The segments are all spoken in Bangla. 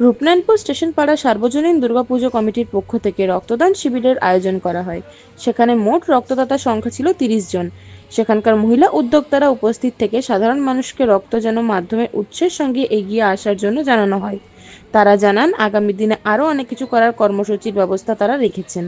রূপনারায়ণপুর স্টেশন পাড়া সার্বজনীন দুর্গাপুজো কমিটির পক্ষ থেকে রক্তদান শিবিরের আয়োজন করা হয়। সেখানে মোট রক্তদাতার সংখ্যা ছিল 30 জন। সেখানকার মহিলা উদ্যোক্তারা উপস্থিত থেকে সাধারণ মানুষকে রক্ত যেন মাধ্যমের উৎসের সঙ্গে এগিয়ে আসার জন্য জানানো হয়। তারা জানান আগামী দিনে আরও অনেক কিছু করার কর্মসূচির ব্যবস্থা তারা রেখেছেন।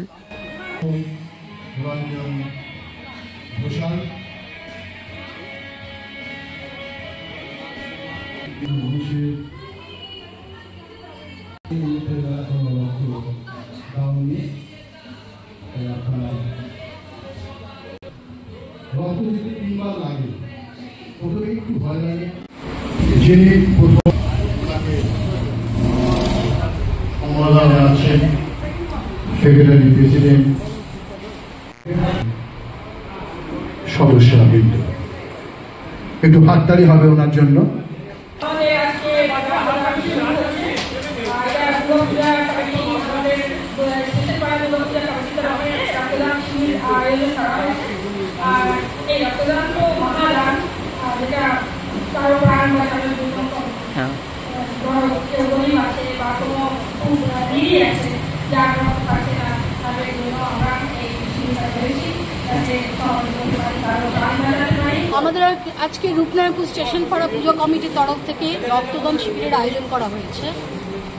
যিনি সম্মাননা জানাচ্ছেন সেক্রেটারি প্রেসিডেন্ট সদস্যরা বৃন্দ, একটু হাততালি হবে ওনার জন্য। আমাদের আজকে রূপনারায়ণপুর স্টেশন পাড়া পুজো কমিটির তরফ থেকে রক্তদান শিবিরের আয়োজন করা হয়েছে।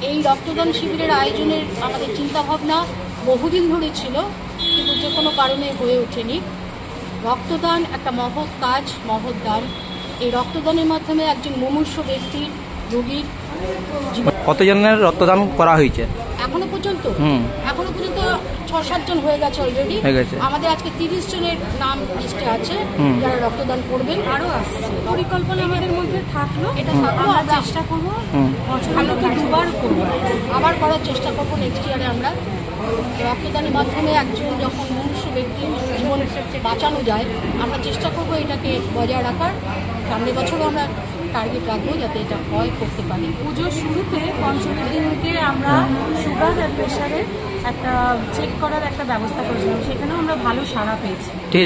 এই রক্তদান শিবিরের আয়োজনের আমাদের চিন্তাভাবনা বহুদিন ধরে ছিল, কিন্তু যে কোনো কারণে হয়ে ওঠেনি। রক্তদান একটা মহৎ কাজ, মহৎ দান। এই রক্তদানের মাধ্যমে একজন মুমূর্ষু ব্যক্তির, রোগীর কতজনের রক্তদান করা হয়েছে এখনো পর্যন্ত? 6-7 জন হয়ে গেছে অলরেডি। আমাদের আজকে 30 জনের নাম লিস্টে আছে যারা রক্তদান করবেন। আরো আসছে পরিকল্পনা আমাদের মধ্যে থাকলো, এটা থাকলো। আমরা চেষ্টা করবো বছরকে 2বার করবো, আবার করার চেষ্টা করবো নেক্সট ইয়ারে। আমরা রক্তদানের মাধ্যমে একজন যখন মনুষ্য ব্যক্তির জীবন বাঁচানো যায়, আমরা চেষ্টা করবো এটাকে বজায় রাখার। সামনের বছরও আমরা টার্গেট রাখবো যাতে এটা হয়, করতে পারি। পুজোর শুরুতে পঞ্চমীর দিনকে আমরা সুগার আর প্রেশারের একটা চেক করার একটা ব্যবস্থা করেছিলাম, সেখানেও আমরা ভালো সাড়া পেয়েছি।